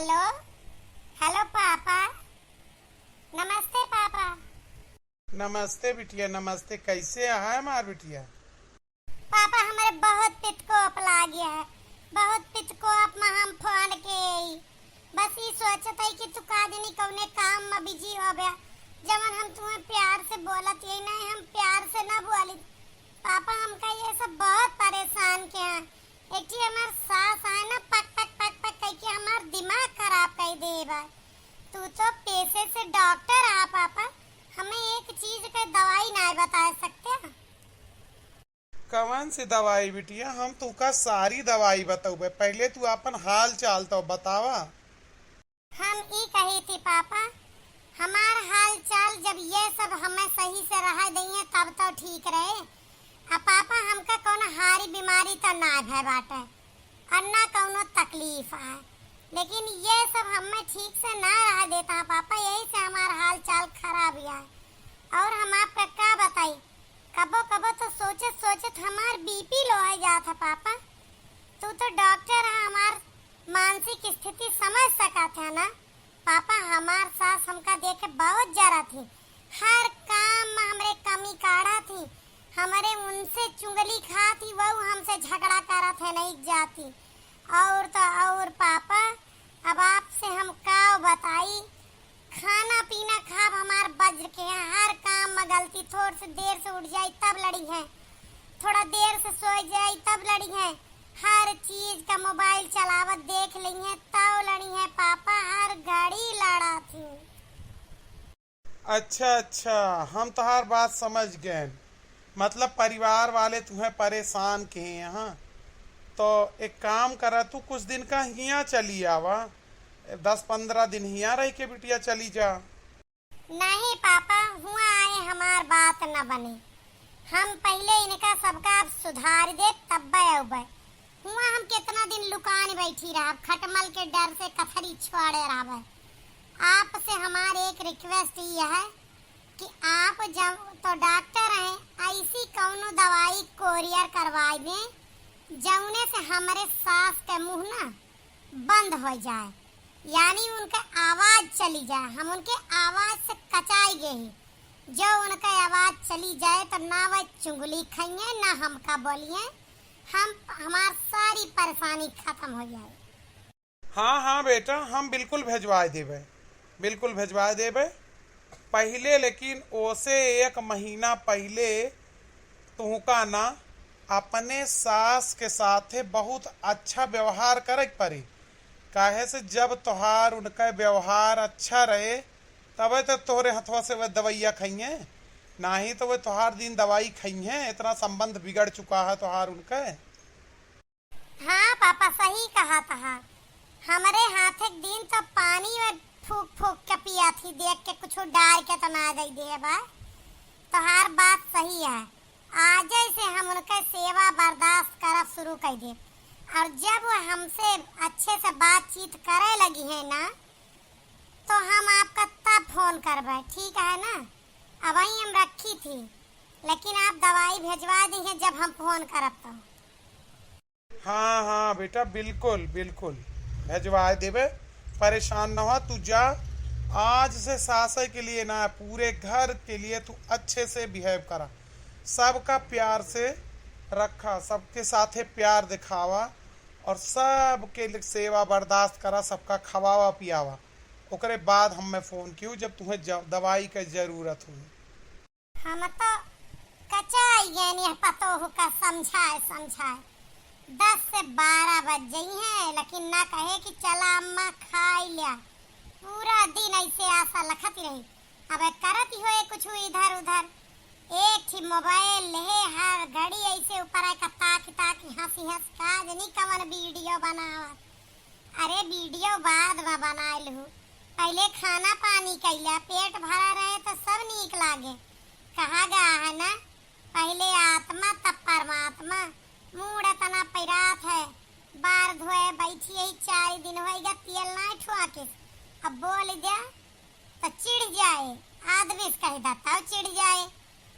Hello hello पापा। नमस्ते पापा। नमस्ते बिटिया, नमस्ते। कैसे है हमार बिटिया? पापा हमारे बहुत पित्त को अपला गया है, बहुत पित्त को अप में हम फोन के बस ये सोचत है कि तू का दिन कौने काम में बिजी हो गया। जवन हम तुम्हें प्यार से बोलत यही नहीं, हम प्यार से ना बोली। पापा हमका ये सब बहुत परेशान किया है। एक चीज हमार सास है ना, पक पक पक पक कह के हमार दिमाग खराब कर दे बा। तू तो पैसे से डॉक्टर आ पापा, हमें एक चीज का दवाई नहीं बता सकते? कौन सी दवाई बिटिया? हम तुका सारी दवाई बताऊबे, पहले तू अपन हाल चाल तो बतावा। हम ई कही थी पापा, हमार हाल चाल जब ये सब हमें सही से रह देंगे तब तो ठीक रहे। अब पापा हमका कोनो हारी बीमारी तो ना है बाटे और ना कोनो तकलीफ है, लेकिन ये सब हमें ठीक से ना रह देता पापा, यही से हमार हाल चाल खराब है। और हम आपका क्या बताई, कबो कबो तो सोचत सोचत हमार बीपी लो हो जाता पापा। तू तो डॉक्टर है, हमार मानसिक स्थिति समझ सका था ना पापा। हमार सास हमका देखे बहुत जरा थी, हर काम में हमरे कमी काढ़ा थी, हमारे उनसे चुंगली खा थी, वो हमसे झगड़ा करा थे नहीं जाती। और तो और पापा, अब आपसे हम का बताई, खाना पीना खाब हमार बज्र के हैं, हर काम में गलती, थोड़ी सी देर से उठ जाई तब लड़ी है, थोड़ा देर से सो जाई तब लड़ी है, हर चीज का मोबाइल चलावत देख ली है तब लड़ी है पापा, हर घड़ी लड़ा थी। अच्छा, हम तोहार बात समझ गए। मतलब परिवार वाले तुम्हें परेशान के हैं यहाँ। तो एक काम करा, तू कुछ दिन का हिया चली आवा, 10-15 दिन हिया रह के बिटिया चली जा। नहीं पापा, हुआ आए हमार बात न बने, हम पहले इनका सबका सुधार दे तब उबे। हुआ हम कितना दिन लुकान बैठी रहा, खटमल के डर से कथरी छोड़े रहा। आपसे हमारे एक रिक्वेस्ट ये है कि आप जब तो डॉक्टर हैं, ऐसी कौनो दवाई कोरियर करवाई दें जौने से हमारे सास के मुंह ना बंद हो जाए, यानी उनका आवाज चली जाए। हम उनके आवाज से कचाई गई, जो उनका आवाज चली जाए तो ना वह चुंगली खाइए ना हमका बोलिए, हम हमार सारी परेशानी खत्म हो जाए। हाँ बेटा, हम बिल्कुल भेजवा देवे, बिल्कुल भेजवा देवे। पहले लेकिन ओसे 1 महीना पहले तुहका ना अपने सास के साथे बहुत अच्छा व्यवहार करे पड़ी। काहे से जब तोहार उनका व्यवहार अच्छा रहे तबे तो तोहरे हथवा से वह दवाइया खाइए, ना ही तो वह तोहार दिन दवाई खाइए। इतना संबंध बिगड़ चुका है तोहार उनका। हाँ पापा सही कहा था, हमारे हाथ एक दिन तो पानी में फूक फूक के पिया थी, देख के कुछ डाल के तो ना दे दे बा। तो हर बात सही है, आज से हम उनका सेवा बर्दाश्त करब शुरू कर दे। और जब वो हमसे अच्छे से बातचीत करे लगी है ना, तो हम आपका तब फोन करबे, ठीक है ना? अब वही हम रखी थी, लेकिन आप दवाई भेजवा दी है जब हम फोन करब तो। हाँ बेटा, बिल्कुल बिल्कुल भेजवा देवे, परेशान न हो। तू जा, आज से सासे के लिए ना पूरे घर के लिए तू अच्छे से बिहेव करा, सबका प्यार से रखा, सबके साथे प्यार दिखावा और सबके सेवा बर्दाश्त करा, सबका खवावा पियावा। ओकरे बाद हमें फोन क्यों जब तुम्हें दवाई की जरूरत हुई। हम तो कचाई गए पतो का समझाए 10 से 12 बज गई हैं, लेकिन ना कहे कि चला अम्मा खा लिया। पूरा दिन ऐसे आशा लखती रही, अब करत ही होए कुछ इधर उधर, एक ही मोबाइल ले हर घड़ी ऐसे ऊपर का ताक हंसी हंस काज नहीं कवन वीडियो बनावत। अरे वीडियो बाद में बना लू, पहले खाना पानी कैला, पेट भरा रहे तो सब नीक लागे। कहा गया है ना, पहले आत्मा तब परमात्मा। मूड इतना पैरात है, बार धोए बैठी यही 4 दिन हो गया, तेल नहीं ठुआ के। अब बोल दिया तो चिढ़ जाए आदमी, कह देता चिढ़ जाए।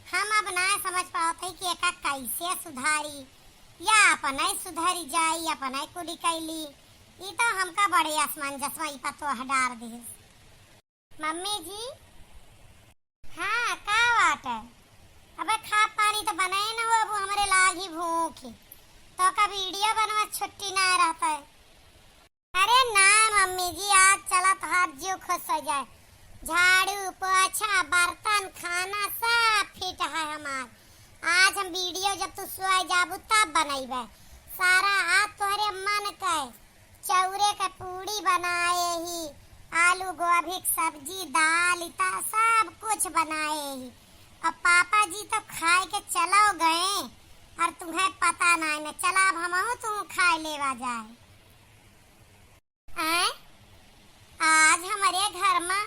हम अब ना समझ पाते कि एका कैसे सुधारी, या अपने सुधरी जाई, अपने कुली कैली, ई तो हमका बड़े आसमान जसवा ई पतो हडार दे। मम्मी जी हाँ का बात है? अबे खा पानी तो बनाए ना, वो अब हमारे लागी भूख तो का वीडियो बनवा छुट्टी ना रहता है। अरे ना मम्मी जी, आज चला तो हर जीव खुश हो जाए। झाड़ू पोछा बर्तन खाना सब फिट है हमार। आज हम वीडियो जब तू सोए जाबू तब बनाइबे। सारा आज तोहरे मन के चौरे के पूड़ी बनाए ही, आलू गोभी की सब्जी दाल इता सब कुछ बनाए ही। अब पापा जी तो खाए के चलो गए और तुम्हें पता नहीं न चला। अब हम तुम खाए लेवा जाए। आज हमारे घर में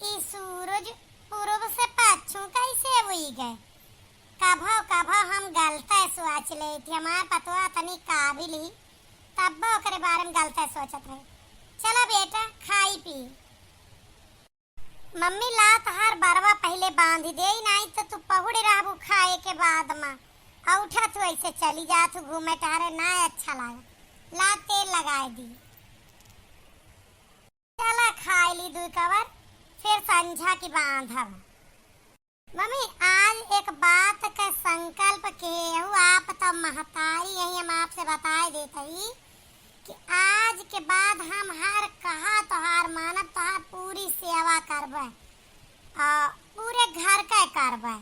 ई सूरज पूर्व से पश्चिम कैसे हुई गए। कभो कभो हम गलते सोच ले थी, हमार पतवा तनी काबिल ही तब ओकरे बारे में गलते सोचत रहे। चलो बेटा खाई पी। मम्मी ला तहार बरवा पहले बांध दे, नहीं तो तू पहुड़े रहबू खाए के बाद में। उठा तू ऐसे चली जा, तू घूमे टहरे ना अच्छा लगे। ला तेल लगाए दी। चला खाई ली दू कवर, फिर संझा की बांधब। मम्मी आज एक बात का संकल्प के आप तो महतारी यही हम आपसे बताए देते ही कि आज के बाद हम हर कहा तोहार मानब तोहार पूरी सेवा करबे और पूरे घर का करबे।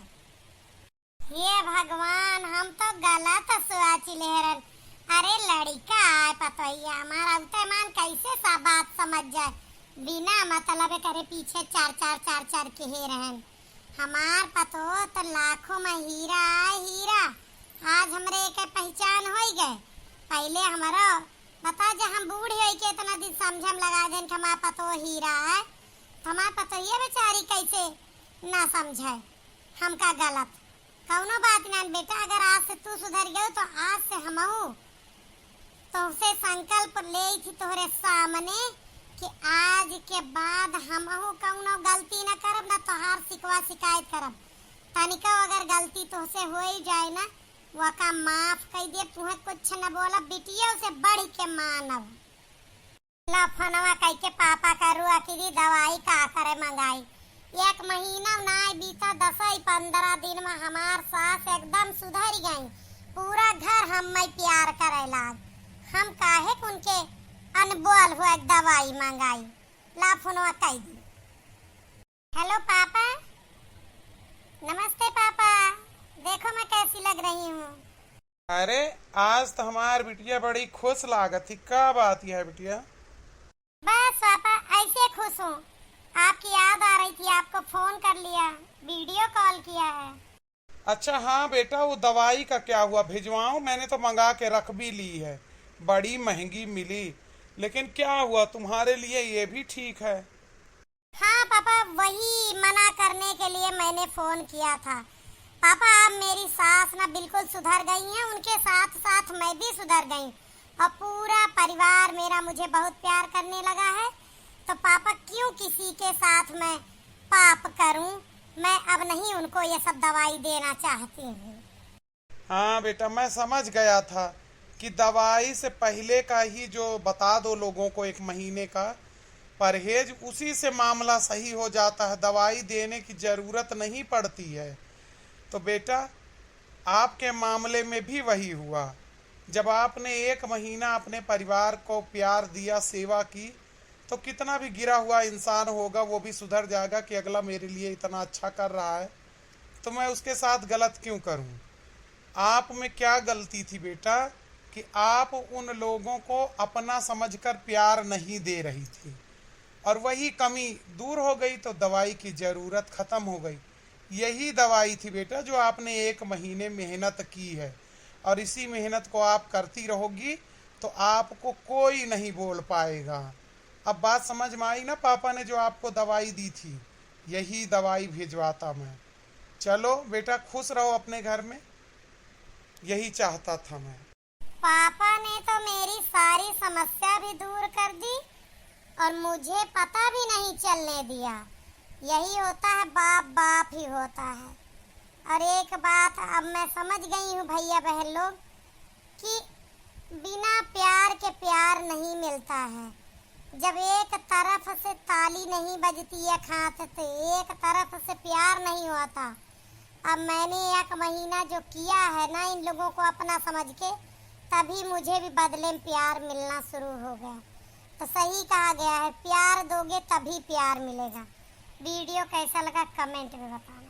हे भगवान, हम तो गलत सोच लेहरन। अरे लड़का आए पतोहिया हमारा उते मान कैसे सा बात समझ जाए, बिना मतलब करे पीछे चार चार के हे रहन। हमार पतो तो लाखों में हीरा है हीरा। आज हमरे के पहचान हो गए। पहले हमारा बता जा हम बूढ़े हो के इतना दिन समझम लगा देन हमार पतो हीरा है। हमार पतो ये बेचारी कैसे ना समझे हमका गलत। कौनो बात नहीं बेटा, अगर आज से तू सुधर गयो तो आज से हमहू तुमसे संकल्प ले थी तोहरे सामने कि आज के बाद हमहू कौनो गलती न करब ना तोहार शिकवा शिकायत करब। तनिका अगर गलती तुझसे हो ही जाए ना वो का माफ कर दे, तुम्हें कुछ न बोला बिटिया से बढ़ के मानब। ला फनवा कह के पापा का रुआ की दवाई का करे मंगाई। एक महीना ना बीता 10-15 दिन में हमार सास एकदम सुधर गई। पूरा घर हम में प्यार करे लाग। हम काहे उनके अनबोल हुआ दवाई मंगाई। ला फोनवा कह दी। हेलो पापा। नमस्ते पापा, देखो मैं कैसी लग रही हूँ। अरे आज तो हमार बिटिया बड़ी खुश लागत थी। क्या बात है बिटिया? बस पापा ऐसे खुश हूँ, आपकी याद आ रही थी, आपको फोन कर लिया, वीडियो कॉल किया है। अच्छा हाँ बेटा, वो दवाई का क्या हुआ? भिजवाऊं? मैंने तो मंगा के रख भी ली है, बड़ी महंगी मिली, लेकिन क्या हुआ तुम्हारे लिए ये भी ठीक है। हाँ पापा, वही मना करने के लिए मैंने फोन किया था। पापा अब मेरी सास ना बिल्कुल सुधर गई हैं, उनके साथ साथ मैं भी सुधर गई और पूरा परिवार मेरा मुझे बहुत प्यार करने लगा है। तो पापा क्यों किसी के साथ मैं पाप करूं? मैं अब नहीं उनको ये सब दवाई देना चाहती हूँ। हाँ बेटा, मैं समझ गया था कि दवाई से पहले का ही जो बता दो लोगों को 1 महीने का परहेज, उसी से मामला सही हो जाता है, दवाई देने की ज़रूरत नहीं पड़ती है। तो बेटा आपके मामले में भी वही हुआ। जब आपने 1 महीना अपने परिवार को प्यार दिया, सेवा की, तो कितना भी गिरा हुआ इंसान होगा वो भी सुधर जाएगा कि अगला मेरे लिए इतना अच्छा कर रहा है तो मैं उसके साथ गलत क्यों करूं। आप में क्या गलती थी बेटा कि आप उन लोगों को अपना समझकर प्यार नहीं दे रही थी, और वही कमी दूर हो गई तो दवाई की ज़रूरत ख़त्म हो गई। यही दवाई थी बेटा जो आपने 1 महीने मेहनत की है, और इसी मेहनत को आप करती रहोगी तो आपको कोई नहीं बोल पाएगा। अब बात समझ में आई ना? पापा ने जो आपको दवाई दी थी यही दवाई भिजवाता मैं। चलो बेटा खुश रहो अपने घर में, यही चाहता था मैं। पापा ने तो मेरी सारी समस्या भी दूर कर दी और मुझे पता भी नहीं चलने दिया। यही होता है, बाप बाप ही होता है। और एक बात अब मैं समझ गई हूँ भैया बहन लोग कि बिना प्यार के प्यार नहीं मिलता है। जब एक तरफ से ताली नहीं बजती एक हाथ से, एक तरफ से प्यार नहीं होता। अब मैंने 1 महीना जो किया है ना इन लोगों को अपना समझ के, तभी मुझे भी बदले में प्यार मिलना शुरू हो गया। तो सही कहा गया है, प्यार दोगे तभी प्यार मिलेगा। वीडियो कैसा लगा कमेंट में बताना।